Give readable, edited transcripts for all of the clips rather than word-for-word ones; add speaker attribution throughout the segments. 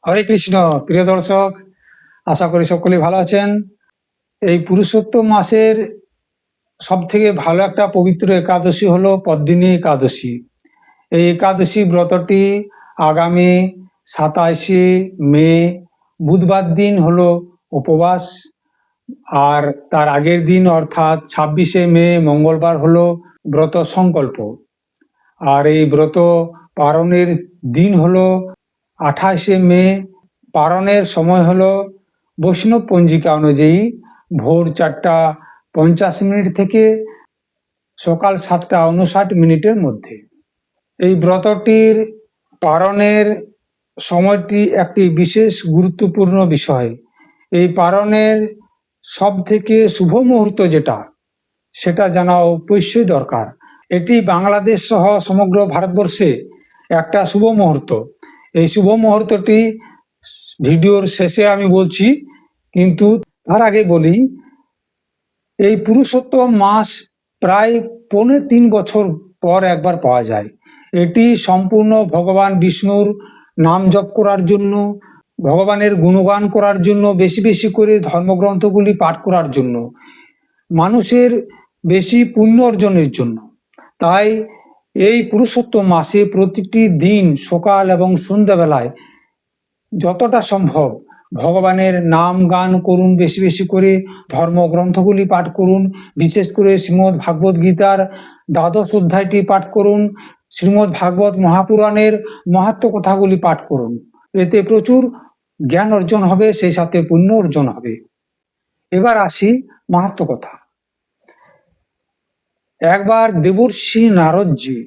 Speaker 1: হরে কৃষ্ণ। প্রিয় দর্শক, আশা করি সকলেই ভালো আছেন। এই পুরুষোত্তম মাসের সব থেকে ভালো একটা পবিত্র একাদশী হলো পদ্মিনী একাদশী। এই একাদশী ব্রতটি আগামী 27শে মে বুধবার দিন হলো উপবাস, আর তার আগের দিন অর্থাৎ 26শে মে মঙ্গলবার হলো ব্রত সংকল্প। আর এই ব্রত পালনের দিন হলো 28শে মে। পালনের সময় হলো বৈষ্ণব পঞ্জিকা অনুযায়ী ভোর 4টা 50 থেকে সকাল 7টা 59 মধ্যে। এই ব্রতটির পালনের সময়টি একটি বিশেষ গুরুত্বপূর্ণ বিষয়। এই পালনের সব থেকে শুভ মুহূর্ত যেটা, সেটা জানা অবশ্যই দরকার। এটি বাংলাদেশ সহ সমগ্র ভারতবর্ষে একটা শুভ মুহূর্ত। এই শুভ মুহূর্তটি ভিডিওর শেষে আমি বলছি, কিন্তু তার আগে বলি, এই পুরুষোত্তম মাস প্রায় 3.25 বছর পর একবার পাওয়া যায়। এটি সম্পূর্ণ ভগবান বিষ্ণুর নাম জপ করার জন্য, ভগবানের গুণগান করার জন্য, বেশি বেশি করে ধর্মগ্রন্থগুলি পাঠ করার জন্য, মানুষের বেশি পুণ্য অর্জনের জন্য। তাই এই পুরুষোত্তম মাসে প্রতিটি দিন সকাল এবং সন্ধ্যাবেলায় যতটা সম্ভব ভগবানের নাম গান করুন, বেশি বেশি করে ধর্মগ্রন্থগুলি পাঠ করুন। বিশেষ করে শ্রীমদ্ ভাগবত গীতার 12শ অধ্যায়টি পাঠ করুন, শ্রীমদ্ ভাগবত মহাপুরাণের মাহাত্ম্য কথাগুলি পাঠ করুন। এতে প্রচুর জ্ঞান অর্জন হবে, সেই সাথে পুণ্য অর্জন হবে। এবার আসি মাহাত্ম্য কথা। একবার দেবর্ষি নারদজি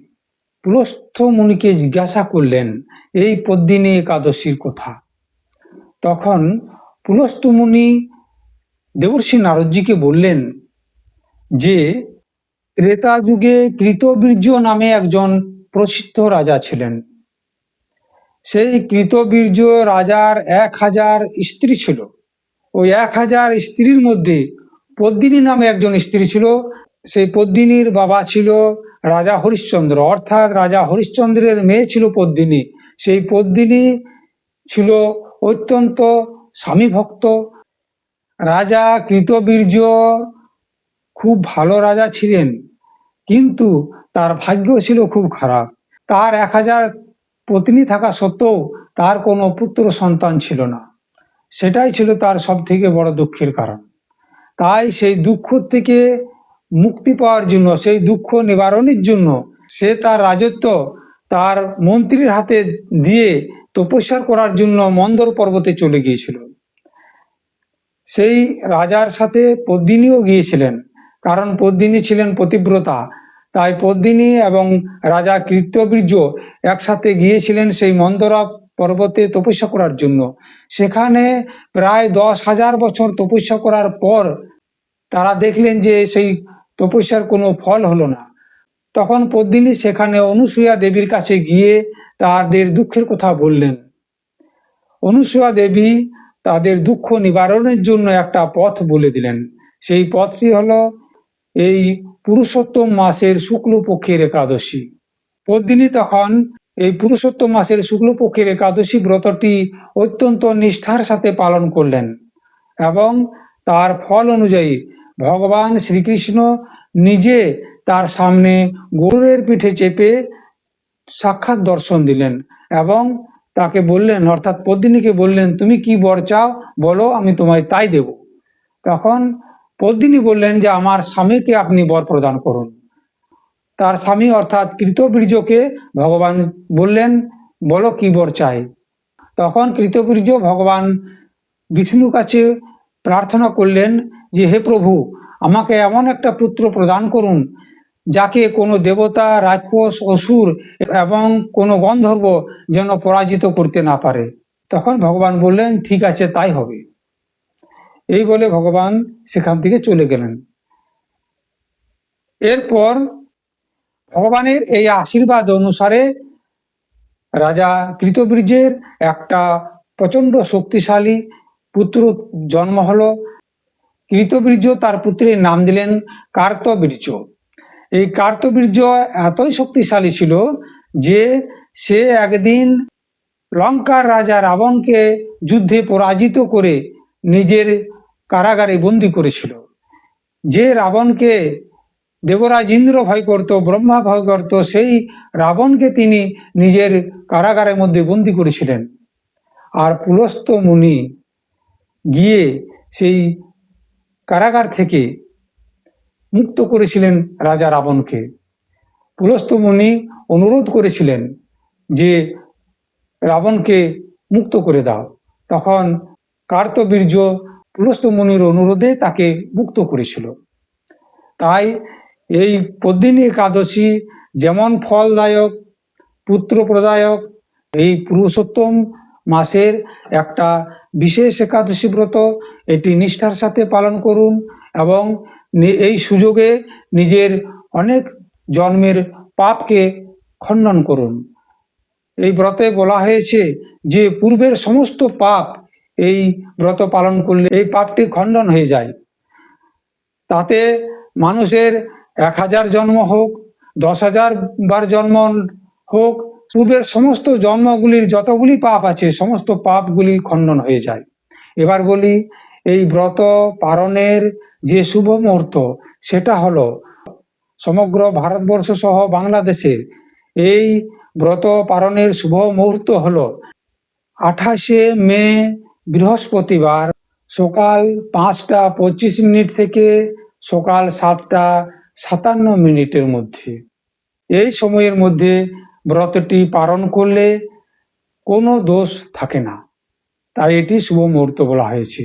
Speaker 1: পুলস্থ মুনিকে জিজ্ঞাসা করলেন এই পদ্মিনী একাদশীর কথা। তখন পুলস্থ মুনি দেবর্ষি নারদজিকে বললেন যে ত্রেতা যুগে কৃতবীর্য নামে একজন প্রসিদ্ধ রাজা ছিলেন। সেই কৃতবীর্য রাজার 1000 স্ত্রী ছিল। ওই 1000 স্ত্রীর মধ্যে পদ্মিনী নামে একজন স্ত্রী ছিল। সেই পদ্মিনীর বাবা ছিল রাজা হরিশ্চন্দ্র, অর্থাৎ রাজা হরিশ্চন্দ্রের মেয়ে ছিল পদ্মিনী। সেই পদ্মিনী ছিল অত্যন্ত স্বামী ভক্ত। রাজা কৃতবীর্য খুব ভালো রাজা ছিলেন, কিন্তু তার ভাগ্য ছিল খুব খারাপ। তার 1000 পত্নী থাকা সত্ত্বেও তার কোনো পুত্র সন্তান ছিল না। সেটাই ছিল তার সব থেকে বড় দুঃখের কারণ। তাই সেই দুঃখ থেকে মুক্তি পাওয়ার জন্য, সেই দুঃখ নিবারণের জন্য সে তার রাজত্ব তার মন্ত্রীর হাতে দিয়ে তপস্যা করার জন্য মন্দর পর্বতে চলে গিয়েছিল। সেই রাজার সাথে পদ্মিনীও গিয়েছিলেন, কারণ পদ্মিনী ছিলেন পতিব্রতা। তাই পদ্মিনী এবং রাজা কৃতবীর্য একসাথে গিয়েছিলেন সেই মন্দরা পর্বতে তপস্যা করার জন্য। সেখানে প্রায় 10,000 বছর তপস্যা করার পর তারা দেখলেন যে সেই তপস্যার কোনো ফল হলো না। তখন পদ্মিনী সেখানে অনুসূয়া দেবীর কাছে গিয়ে তাদের দুঃখের কথা বললেন। অনুসূয়া দেবী তাদের দুঃখ নিবারণের জন্য একটা পথ বলে দিলেন। সেই পথটি হলো এই পুরুষোত্তম মাসের শুক্লপক্ষের একাদশী। পদ্মিনী তখন এই পুরুষোত্তম মাসের শুক্লপক্ষের একাদশী ব্রতটি অত্যন্ত নিষ্ঠার সাথে পালন করলেন, এবং তার ফল অনুযায়ী ভগবান শ্রীকৃষ্ণ নিজে তার সামনে গরুড়ের পিঠে চেপে সাক্ষাৎ দর্শন দিলেন এবং তাকে বললেন, অর্থাৎ পদ্মিনীকে বললেন, তুমি কি বর চাও বলো, আমি তোমায় তাই দেব। তখন পদ্মিনী বললেন যে আমার স্বামীকে আপনি বর প্রদান করুন। তার স্বামী অর্থাৎ কৃতবীর্যকে ভগবান বললেন, বলো কি বর চাই। তখন কৃতবীর্য ভগবান বিষ্ণুর কাছে প্রার্থনা করলেন যে হে প্রভু, আমাকে এমন একটা পুত্র প্রদান করুন যাকে কোনো দেবতা, রাক্ষস, অসুর এবং কোনো গন্ধর্ব যেন পরাজিত করতে না পারে। তখন ভগবান বললেন ঠিক আছে, তাই হবে। এই বলে ভগবান সেখান থেকে চলে গেলেন। এরপর ভগবানের এই আশীর্বাদ অনুসারে রাজা কৃতবীর্যের একটা প্রচন্ড শক্তিশালী পুত্র জন্ম হলো। কৃতবীর্য তার পুত্রের নাম দিলেন কার্তবীর্য। এই কার্তবীর্য এতই শক্তিশালী ছিল যে সে একদিন লঙ্কার রাজা রাবণকে যুদ্ধে পরাজিত করে নিজের কারাগারে বন্দী করেছিল। যে রাবণকে দেবরাজ ইন্দ্র ভয় করত, ব্রহ্মা ভয় করত, সেই রাবণকে তিনি নিজের কারাগারের মধ্যে বন্দী করেছিলেন। আর পুলস্ত্য মুনি গিয়ে সেই কারাগার থেকে মুক্ত করেছিলেন রাজা রাবণকে। পুলস্ত্য মুনি অনুরোধ করেছিলেন যে রাবণকে মুক্ত করে দাও। তখন কার্তবীর্য পুলস্ত্য মুনির অনুরোধে তাকে মুক্ত করেছিল। তাই এই পদ্মিনী একাদশী যেমন ফলদায়ক, পুত্র প্রদায়ক, এই পুরুষোত্তম মাসের একটা বিশেষ একাদশী ব্রত। এটি নিষ্ঠার সাথে পালন করুন এবং এই সুযোগে নিজের অনেক জন্মের পাপকে খণ্ডন করুন। এই ব্রতে বলা হয়েছে যে পূর্বের সমস্ত পাপ এই ব্রত পালন করলে এই পাপটি খণ্ডন হয়ে যায়। তাতে মানুষের 1000 জন্ম হোক, 10,000 বার জন্ম হোক, পূর্বের সমস্ত জন্মগুলির যতগুলি পাপ আছে সমস্ত পাপগুলি খণ্ডন হয়ে যায়। এবার বলি, এই ব্রত পালনের যে শুভ মুহূর্ত সেটা হলো সমগ্র ভারতবর্ষ সহ বাংলাদেশের এই ব্রত পালনের শুভ মুহূর্ত হলো 28শে মে বৃহস্পতিবার সকাল 5টা 25 মিনিট থেকে সকাল 7টা 57 মিনিটের মধ্যে। এই সময়ের মধ্যে ব্রতটি পালন করলে কোনো দোষ থাকে না, তাই এটি শুভ মুহূর্ত বলা হয়েছে।